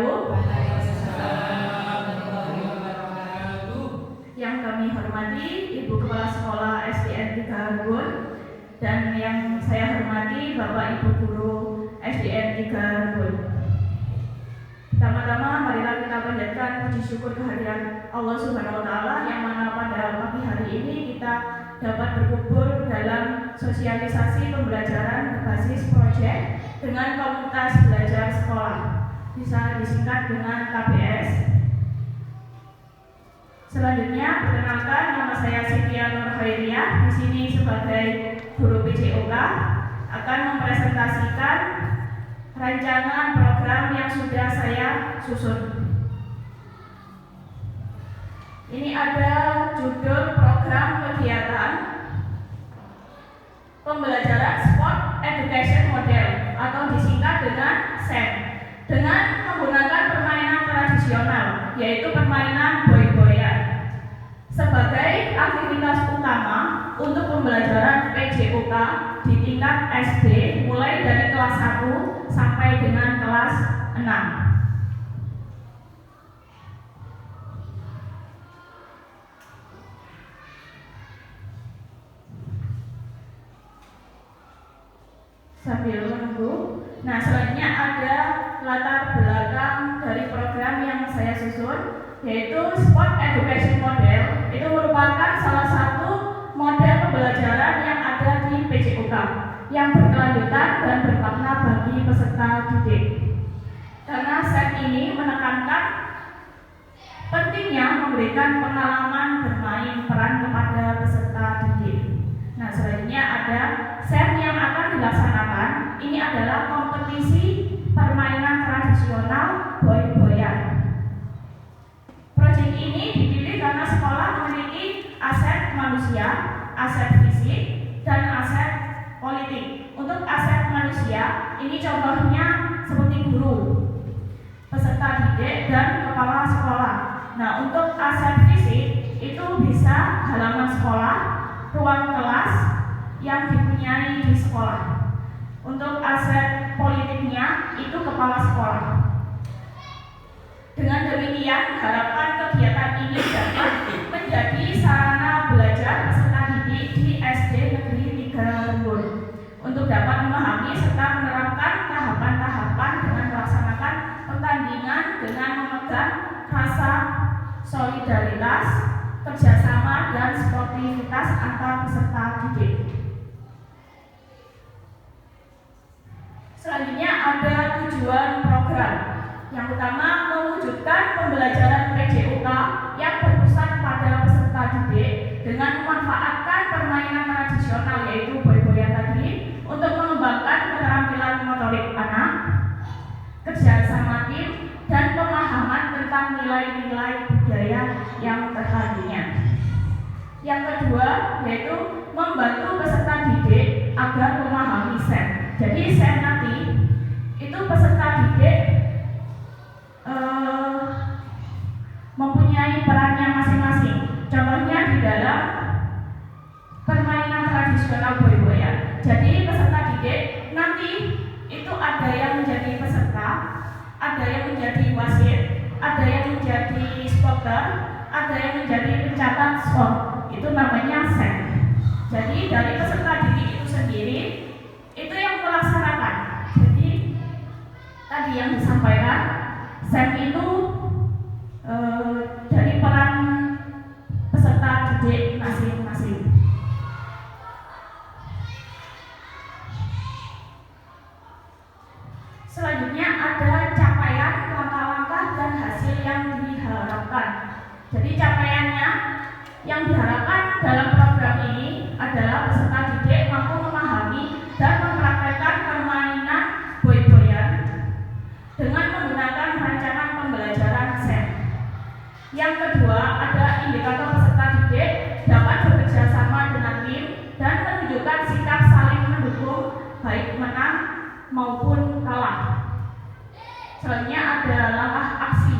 wabarakatuh. Yang kami hormati Ibu Kepala Sekolah SDN 3 Harbun dan yang saya hormati Bapak Ibu Guru SDN 3 Harbun. Pertama-tama marilah kita panjatkan puji syukur kehadiran Allah Subhanahu wa taala yang mana pada pagi hari ini kita dapat berkumpul dalam sosialisasi pembelajaran berbasis proyek dengan komunitas belajar sekolah. Bisa disingkat dengan KBS. Selanjutnya perkenalkan, nama saya Siti Nur Khairiyah. Di sini sebagai guru PJOK akan mempresentasikan rancangan program yang sudah saya susun. Ini ada judul program kegiatan pembelajaran Sport Education Model atau disingkat dengan SEM, dengan menggunakan permainan tradisional yaitu permainan boy-boyan sebagai aktivitas utama untuk pembelajaran PJOK di tingkat SD mulai dari kelas 1 sampai dengan kelas 6. Sambil menunggu. Nah, selanjutnya ada latar belakang dari program yang saya susun, yaitu Sport Education Model. Itu merupakan salah satu model pembelajaran yang ada di PJOK yang berkelanjutan dan bermakna bagi peserta didik. Karena set ini menekankan pentingnya memberikan pengalaman bermain peran kepada peserta didik. Nah, selanjutnya ada SEM yang akan dilaksanakan. Ini adalah kompetisi permainan tradisional boy-boyan. Proyek ini dipilih karena sekolah memiliki aset manusia, aset fisik, dan aset politik. Untuk aset manusia, ini contohnya seperti guru, peserta didik, dan kepala sekolah. Nah, untuk aset fisik itu bisa halaman sekolah, ruang kelas yang dipunyai di sekolah. Untuk aset politiknya itu kepala sekolah. Dengan demikian, harapan kegiatan ini dapat menjadi sarana belajar peserta didik di SD Negeri 3 Harbun untuk dapat memahami serta menerapkan tahapan-tahapan dengan melaksanakan pertandingan dengan memegang rasa solidaritas, kerjasama, dan sportivitas antar peserta didik. Selanjutnya ada tujuan program. Yang pertama, mewujudkan pembelajaran PJOK yang berpusat pada peserta didik dengan memanfaatkan permainan tradisional yaitu boy-boyan tadi untuk mengembangkan keterampilan motorik anak, kerjasama tim, dan pemahaman tentang nilai-nilai budaya yang terkandungnya. Yang kedua yaitu membantu peserta didik agar memahami SEM. Jadi SEM nanti itu peserta didik mempunyai perannya masing-masing. Contohnya di dalam permainan tradisional boy-boyan. Jadi peserta didik nanti itu ada yang menjadi peserta, ada yang menjadi wasit, ada yang menjadi spotter, ada yang menjadi pencatat skor. Itu namanya SEM. Jadi dari peserta didik itu sendiri itu yang melaksanakan. Jadi tadi yang disampaikan SEM itu dari peran peserta didik masing-masing. Selanjutnya ada capaian, langkah-langkah, dan hasil yang diharapkan. Jadi capaiannya yang diharapkan dalam program ini adalah peserta didik mampu memahami dan mempraktekkan permainan boy-boyan dengan menggunakan rancangan pembelajaran SEM. Yang kedua, ada indikator peserta didik dapat bekerja sama dengan tim dan menunjukkan sikap saling mendukung baik menang maupun kalah. Selanjutnya ada langkah aksi.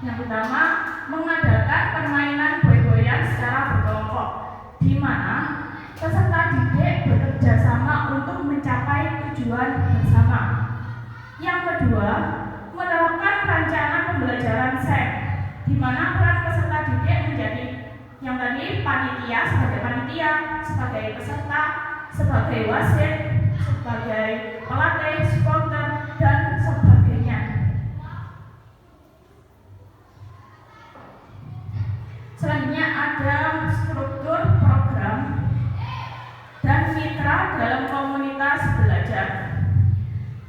Yang pertama, mengadakan permainan boy-boyan secara berkelompok, di mana peserta didik bekerja sama untuk mencapai tujuan bersama. Yang kedua, menerapkan perencanaan pembelajaran SEM, di mana peran peserta didik menjadi yang tadi panitia, sebagai peserta, sebagai wasit, sebagai pelatih, supporter, dan sebagainya. Selanjutnya ada struktur program dan mitra dalam komunitas belajar.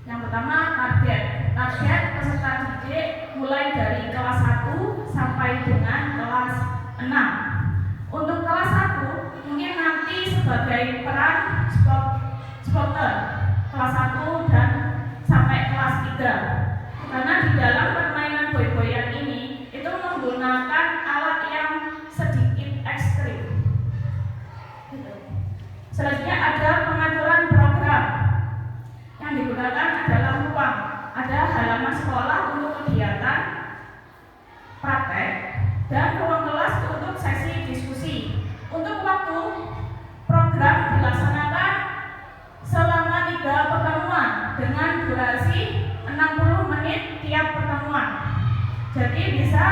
Yang pertama, target peserta didik mulai dari kelas 1 sampai dengan kelas 6. Untuk kelas 1 mungkin nanti sebagai peran supporter kelas 1 dan sampai kelas 3. Karena di dalam permainan boy-boyan ini itu menggunakan alat yang sedikit ekstrim. Selanjutnya ada pengaturan program. Yang digunakan adalah ruang. Ada halaman sekolah untuk kegiatan praktek dan ruang kelas untuk sesi diskusi. Untuk waktu, program dilaksanakan selama 3 pertemuan dengan durasi 60 menit tiap pertemuan. Jadi bisa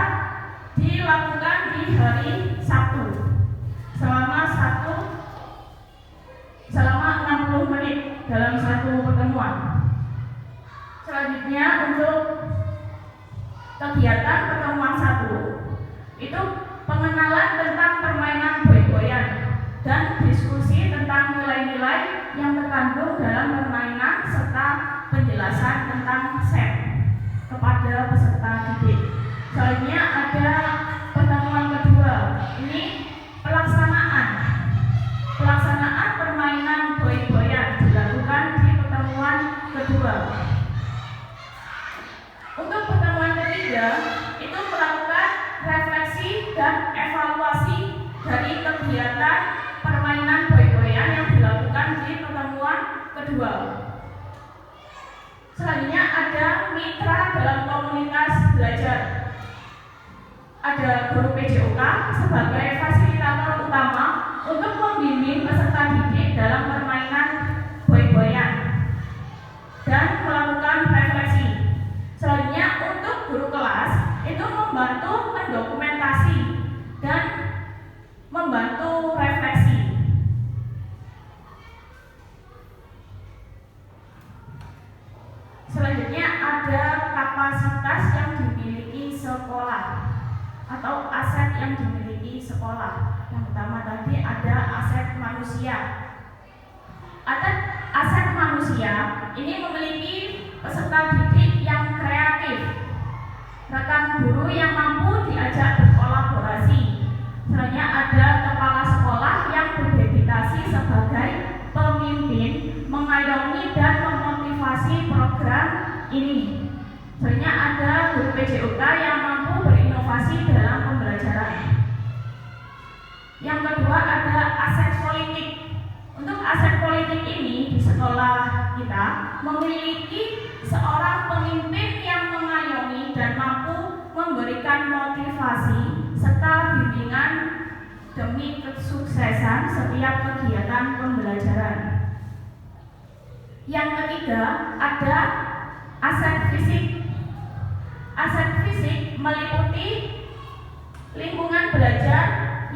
dilakukan di hari Sabtu selama 60 menit dalam satu pertemuan. Selanjutnya untuk kegiatan pertemuan 1 itu pengenalan tentang permainan boy-boyan dan diskusi tentang nilai-nilai yang terkandung dalam permainan serta penjelasan tentang SEM kepada peserta didik. Selanjutnya ada pertemuan kedua. Ini pelaksanaan permainan boy-boyan dilakukan di pertemuan kedua. Untuk pertemuan ketiga itu melakukan refleksi dan evaluasi dari kegiatan permainan boy-boyan yang dilakukan di pertemuan kedua. Selanjutnya ada mitra dalam komunitas belajar. Ada guru PJOK sebagai fasilitator utama untuk membimbing peserta didik dalam permainan boy-boyan dan melakukan refleksi. Selanjutnya untuk guru kelas itu membantu mendokumentasi dan membantu refleksi. Selanjutnya ada kapasitas yang dimiliki sekolah atau aset yang dimiliki sekolah. Yang pertama tadi ada aset manusia. Aset manusia ini memiliki peserta didik yang kreatif, rekan guru yang mampu diajak berkolaborasi. Selanjutnya ada kepala sekolah yang berdedikasi sebagai pemimpin, mengayomi dan memotivasi program ini. Selanjutnya ada guru PJOK yang mampu berinovasi dalam pembelajaran. Yang kedua ada aset politik. Untuk aset politik ini di sekolah kita memiliki seorang pemimpin yang mengayomi dan mampu memberikan motivasi serta bimbingan demi kesuksesan setiap kegiatan pembelajaran. Yang ketiga ada aset fisik. Aset fisik meliputi lingkungan belajar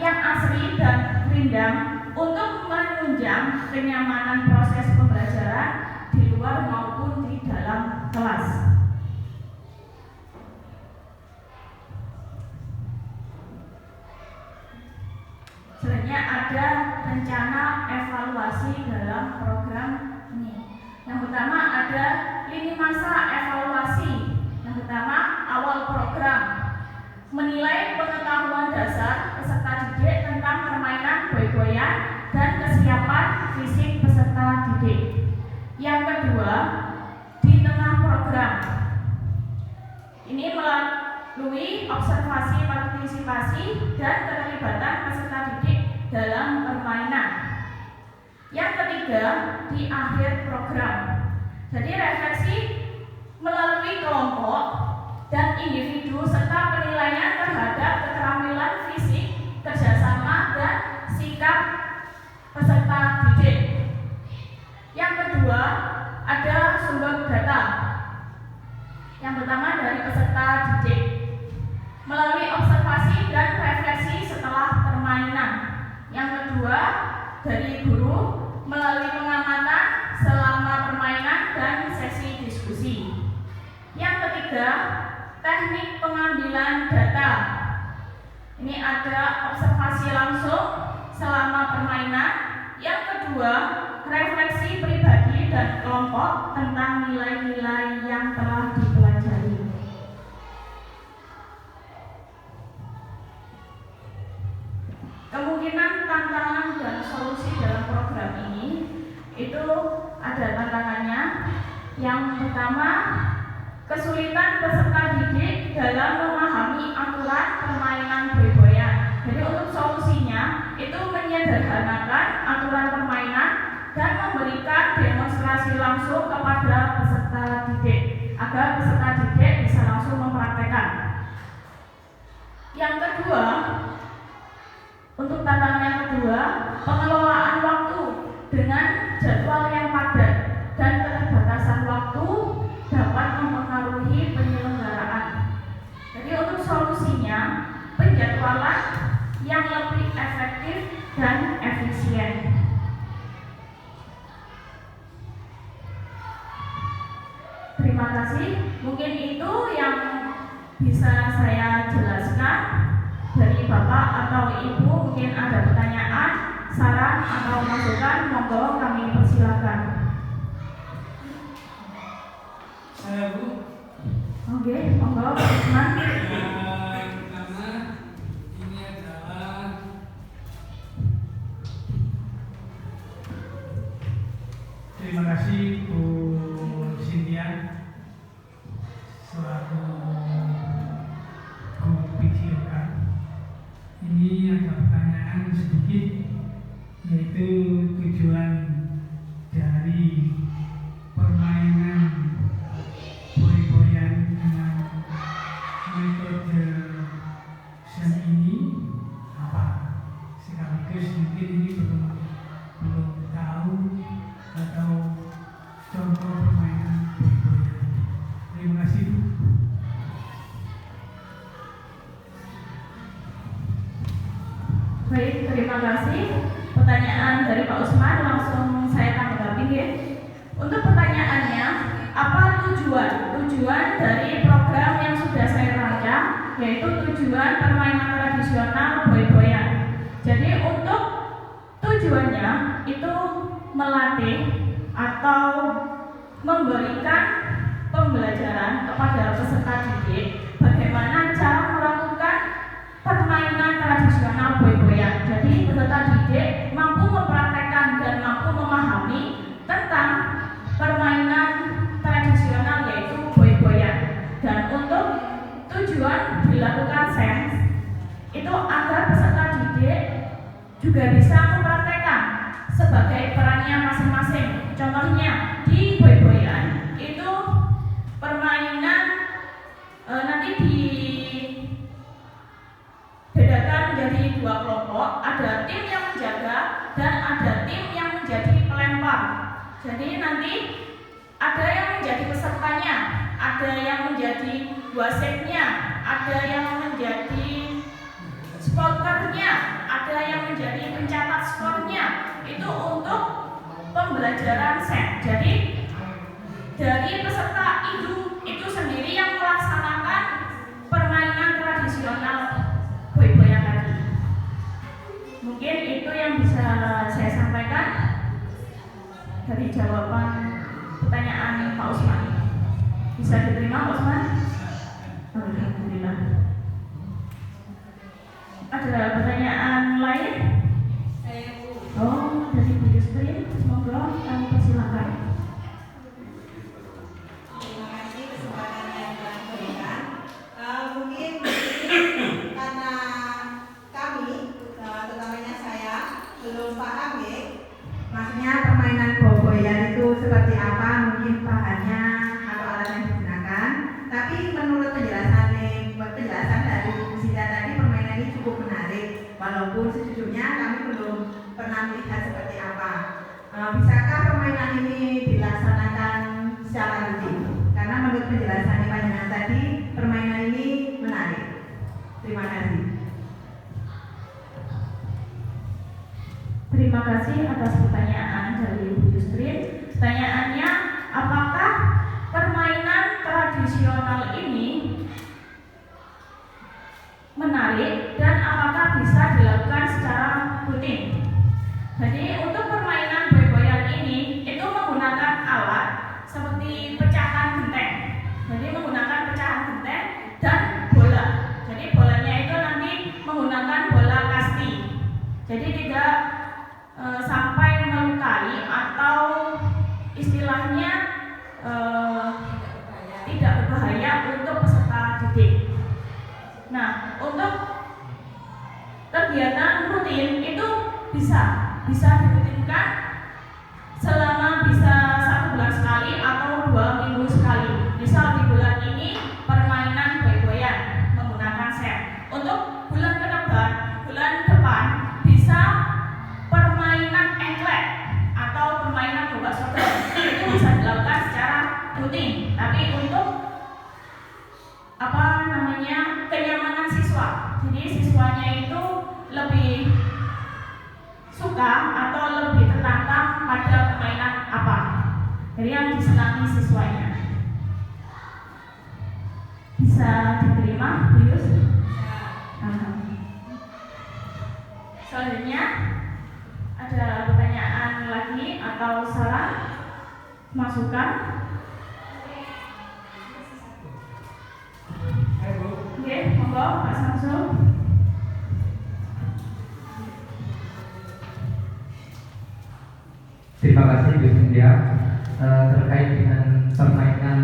yang asri dan rindang untuk menunjang kenyamanan proses pembelajaran di luar maupun di dalam kelas. Selanjutnya ada rencana evaluasi dalam program ini. Yang pertama ada lini masa evaluasi. Yang pertama awal program, menilai pengetahuan dasar peserta didik tentang permainan boy-boyan dan kesiapan fisik peserta didik. Yang kedua, di tengah program ini melalui observasi partisipasi dan keterlibatan peserta didik dalam permainan. Yang ketiga, di akhir program. Jadi refleksi melalui kelompok dan individu serta penilaian terhadap keterampilan fisik, kerjasama dan sikap peserta didik. Yang kedua, ada sumber data. Yang pertama dari peserta dari guru melalui pengamatan selama permainan dan sesi diskusi. Yang ketiga, teknik pengambilan data. Ini ada observasi langsung selama permainan. Yang kedua, refleksi pribadi dan kelompok tentang nilai-nilai yang telah dipelajari. Kemungkinan tantangan dan solusi dalam program ini itu ada tantangannya. Yang pertama, kesulitan peserta didik dalam memahami aturan permainan boy-boyan. Jadi untuk solusinya itu menyederhanakan aturan permainan dan memberikan demonstrasi langsung kepada peserta didik agar peserta didik bisa langsung mempraktekkan. Yang kedua, untuk tantangan yang kedua, pengelolaan waktu dengan jadwal yang padat dan keterbatasan waktu dapat mempengaruhi penyelenggaraan. Jadi untuk solusinya, penjadwalan yang lebih efektif dan efisien. Terima kasih. Mungkin itu yang bisa saya jelaskan dari Bapak atau Ibu. Mungkin ada pertanyaan, saran atau masukan, monggo kami persilakan. Saya Bu. Oke, monggo Pak Usman. Karena ini adalah terima kasih Bu Cynthia selaku guru PJOK. Ini ada pertanyaan sedikit, yaitu tujuan dari permainan boy-boyan dengan metode Zen ini apa? Sekaligus mungkin ini belum tahu atau contoh permainan boy-boyan. Terima kasih Bu. Baik, terima kasih. Pertanyaan dari Pak Usman langsung saya tanggapi ya. Untuk pertanyaannya, apa tujuan dari program yang sudah saya rancang, yaitu tujuan permainan tradisional boy-boyan. Jadi untuk tujuannya itu melatih atau memberikan pembelajaran kepada peserta didik bagaimana cara melakukan permainan tradisional boy-boyan. Jadi peserta didik mampu mempraktekkan dan mampu memahami tentang permainan tradisional yaitu boy-boyan. Dan untuk tujuan dilakukan SENS itu agar peserta didik juga bisa mempraktekkan sebagai perannya masing-masing. Contohnya di boy-boyan itu permainan nanti dibedakan menjadi dua kelompok, ada tim yang menjaga dan ada tim yang menjadi pelempar. Jadi nanti ada yang menjadi pesertanya, ada yang menjadi wasitnya, ada yang menjadi spoternya, ada yang menjadi pencatat skornya. Itu untuk pembelajaran SEN. Jadi dari peserta itu sendiri yang melaksanakan permainan tradisional boy-boyan tadi. Mungkin itu yang bisa saya sampaikan dari jawaban pertanyaan Pak Usman. Bisa diterima Pak Usman? Alhamdulillah. Ada pertanyaan lain? Oh, dari Bu Yusri, semoga kami persilakan. Terima kasih kesempatan yang telah diberikan. Mungkin karena kami, terutamanya saya, belum paham ya. Maksudnya permainan boy-boyan itu seperti apa, mungkin bahannya atau alat yang digunakan. Tapi menurut penjelasan dari Bu Sita tadi, permainan ini cukup menarik. Walaupun sejujurnya kami belum pernah melihat seperti apa. Bisakah permainan ini dilaksanakan secara rutin? Karena menurut penjelasan panjenengan tadi, permainan ini menarik. Terima kasih. Terima Terima kasih atas pertanyaan dari Bu Justrin. Pertanyaannya, apakah permainan tradisional ini menarik dan apakah bisa dilakukan secara rutin? Jadi untuk permainan boy-boyan ini itu menggunakan alat seperti pecahan genteng. Jadi menggunakan pecahan genteng dan bola. Jadi bolanya itu nanti menggunakan bola kasti. Jadi tidak sampai melukai atau istilahnya tidak berbahaya untuk peserta didik. Nah, untuk kegiatan rutin itu bisa dirutinkan selama bisa 1 bulan sekali atau 2 minggu sekali. Misal di bulan ini permainan boy-boyan menggunakan set. Untuk bulan depan bisa permainan engklek atau permainan boba sodor. Itu bisa dilakukan secara rutin. Tapi untuk kenyamanan siswa. Jadi siswanya itu lebih suka atau lebih tertantang pada permainan apa. Jadi yang disenangi siswanya. Bisa diterima, Bu Yus? Selanjutnya ada pertanyaan lagi atau saran, masukan? Oke, monggo Pak Samsul. Terima kasih Bu Cynthia. Terkait dengan permainan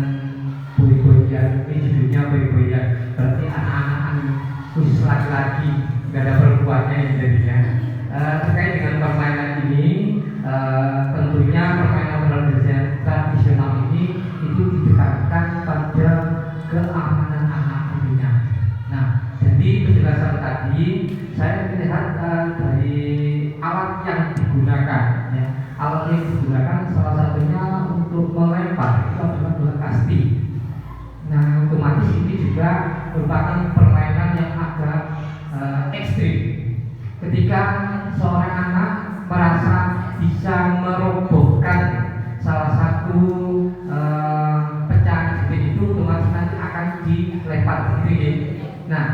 boy-boyan, ini judulnya boy-boyan, berarti anak-anak khusus laki-laki, nggak ada perempuannya yang jadinya. Terkait dengan permainan ini, tentunya permainan tradisional ini itu didekatkan pada keamanan anak tentunya. Nah, jadi penjelasan tadi saya melihat dari alat yang digunakan, ya. Alat yang digunakan salah satunya untuk melempar itu adalah bola kasti. Nah, otomatis ini juga merupakan permainan yang agak ekstrim. Ketika seorang anak merasa bisa merobohkan salah satu pecahan dinding itu, otomatis nanti akan dilempar dinding. Nah,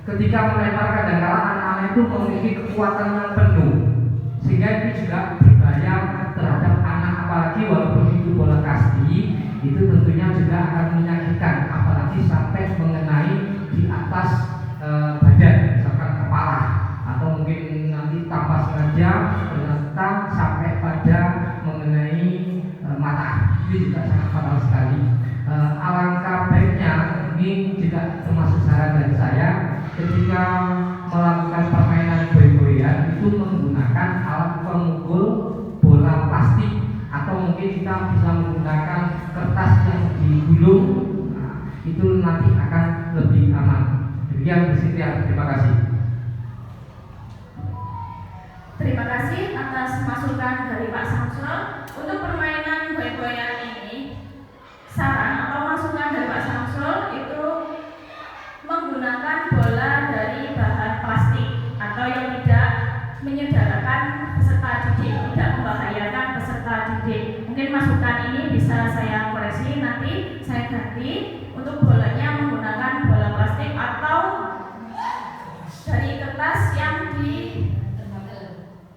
ketika melempar kadang-kala anak-anak itu memiliki kekuatan yang penuh, sehingga ini juga berbahaya terhadap anak, apalagi walaupun itu bola kasti, itu tentunya juga akan menyakitkan, apalagi sampai mengenai di atas badan, misalkan kepala, atau mungkin nanti tanpa sengaja ternyata sampai pada mengenai mata. Itu juga sangat fatal sekali. Alangkah baiknya, ini juga termasuk saran dari saya, ketika melakukan permainan boy-boyan itu menggunakan alat pemukul bola plastik, atau mungkin kita bisa menggunakan kertas yang digulung. Nah, itu nanti akan lebih aman. Demikian Bu Cynthia, terima kasih. Terima kasih atas masukan dari Pak Samsul. Untuk permainan boy-boyan ini, saran atau masukan dari Pak Samsul itu menggunakan bola dari bahan plastik atau yang tidak menyederakan peserta didik, tidak membahayakan peserta didik. Mungkin masukan ini bisa saya koreksi, nanti saya ganti untuk bolanya menggunakan bola plastik atau dari kertas yang di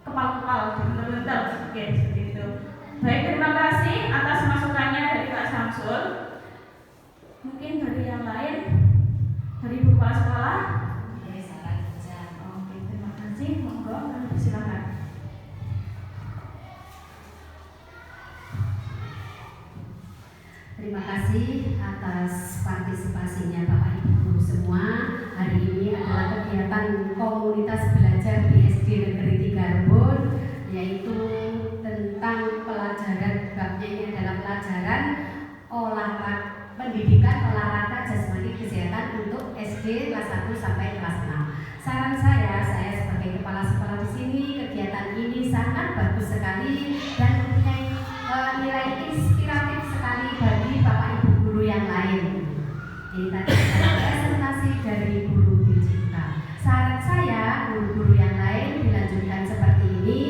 kepal-kepal, bentel-bentel. Oke, seperti itu. Baik, terima kasih atas masukannya dari Pak Samsul. Mungkin dari yang lain, dari Bu Kepala Sekolah. Oke, terima kasih. Monggo, kami persilakan. Terima kasih atas partisipasinya Bapak Ibu guru semua. Hari ini adalah kegiatan komunitas belajar di SD Negeri 3 Rebun, yaitu tentang pelajaran, babnya ini adalah pelajaran pendidikan olahraga jasmani kesehatan untuk SD kelas 1 sampai kelas 6. Saran saya sebagai kepala sekolah di sini, kegiatan ini sangat bagus sekali dan mempunyai nilai inspiratif sekali bagi Bapak Ibu guru yang lain. Ini tadi adalah presentasi dari guru BJK. Saran saya, guru-guru yang lain dilanjutkan seperti ini,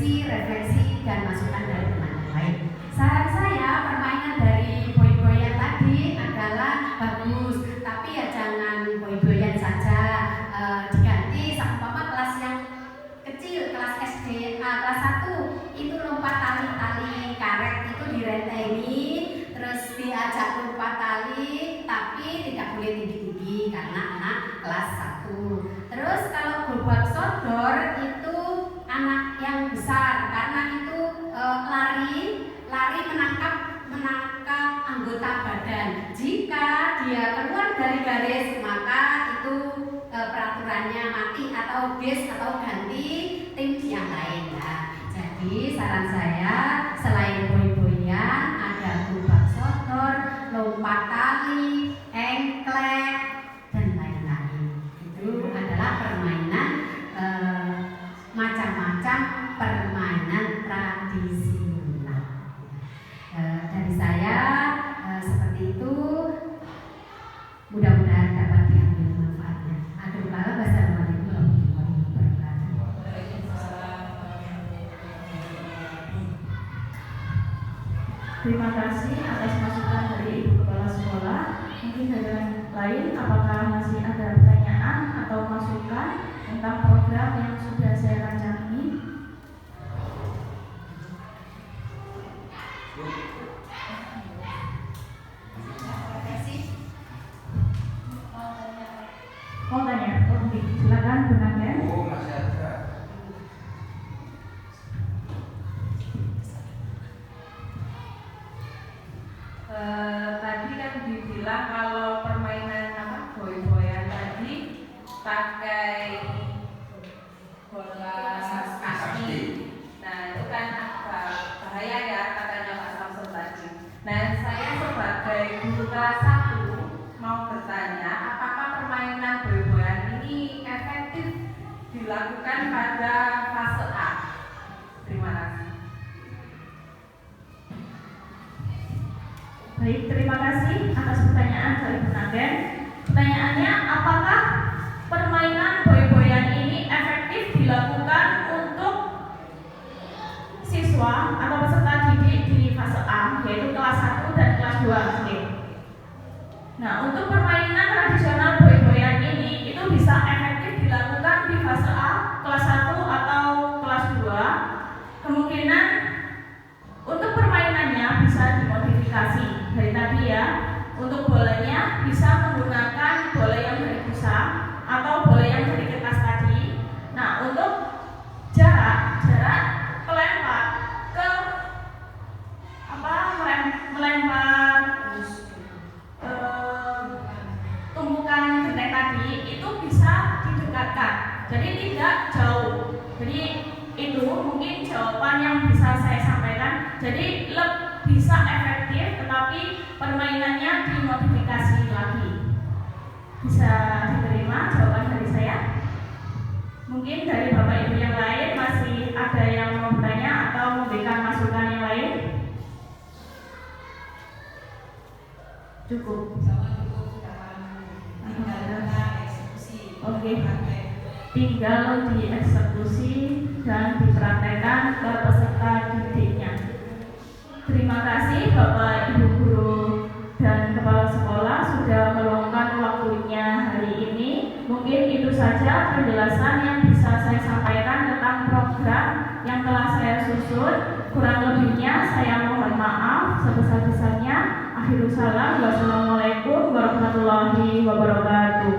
diskusi, refleksi, dan masukan dari teman yang lain. Saran saya, permainan dari boy-boyan tadi adalah bagus, tapi ya jangan boy-boyan saja, diganti sama kelas yang kecil, kelas SD, kelas 1 itu lompat tali karet itu direntengi, terus diajak lompat tali, tapi tidak boleh tinggi-tinggi karena anak kelas 1. Terus kalau gobak sodor itu anak yang besar karena itu lari menangkap anggota badan. Jika dia keluar dari garis maka itu peraturannya mati atau base atau ganti tim yang lain. Nah, jadi saran saya selain boy-boyan ada gobak sodor, lompat tali, engklek, dan lain-lain. Itu adalah permainan macam-macam permainan tradisional. Dari saya seperti itu, mudah-mudahan dapat diambil manfaatnya. Wassalamualaikum warahmatullahi wabarakatuh. Terima kasih atas masukan dari Ibu Kepala Sekolah. Mungkin dari yang lain, apakah masih ada pertanyaan atau masukan tentang program yang sudah saya rancang ini? Mau tanya? Oke, silakan Bu Nagen. Oh, masih ada. Tadi kan dibilang kalau permainan boy-boyan tadi pakai bola kaki. Nah itu kan agak bahaya ya katanya Pak Samsul tadi. Nah saya sebagai guru kelas 1 mau bertanya, apakah permainan boy-boyan ini efektif dilakukan pada fase A? Terima kasih. Baik, terima kasih atas pertanyaan dari Bu Nagen. Pertanyaannya, apakah permainan boy-boyan ini efektif dilakukan untuk siswa atau peserta didik di fase A, yaitu kelas 1 dan kelas 2 SD? Nah, untuk permainan tradisional boy-boyan ini itu bisa efektif dilakukan di fase A, kelas 1 atau kelas 2. Kemungkinan untuk permainannya bisa dimodifikasi. Dari tadi ya, untuk bolanya bisa menggunakan bola yang dari busa atau bola yang dari kertas tadi. Nah, untuk jarak melempar ke melempar tumpukan genteng tadi itu bisa didekatkan. Jadi tidak jauh. Jadi itu mungkin jawaban yang bisa saya sampaikan. Jadi bisa efektif, tetapi permainannya dimodifikasi lagi. Bisa diterima jawaban dari saya? Mungkin dari Bapak Ibu yang lain masih ada yang mau bertanya atau memberikan masukan yang lain? Cukup. Oke. Tinggal dieksekusi dan dipraktekkan ke peserta didiknya. Terima kasih Bapak Ibu Guru dan Kepala Sekolah sudah meluangkan waktunya hari ini. Mungkin itu saja penjelasan yang bisa saya sampaikan tentang program yang telah saya susun. Kurang lebihnya saya mohon maaf sebesar-besarnya. Akhirul salam. Wassalamualaikum warahmatullahi wabarakatuh.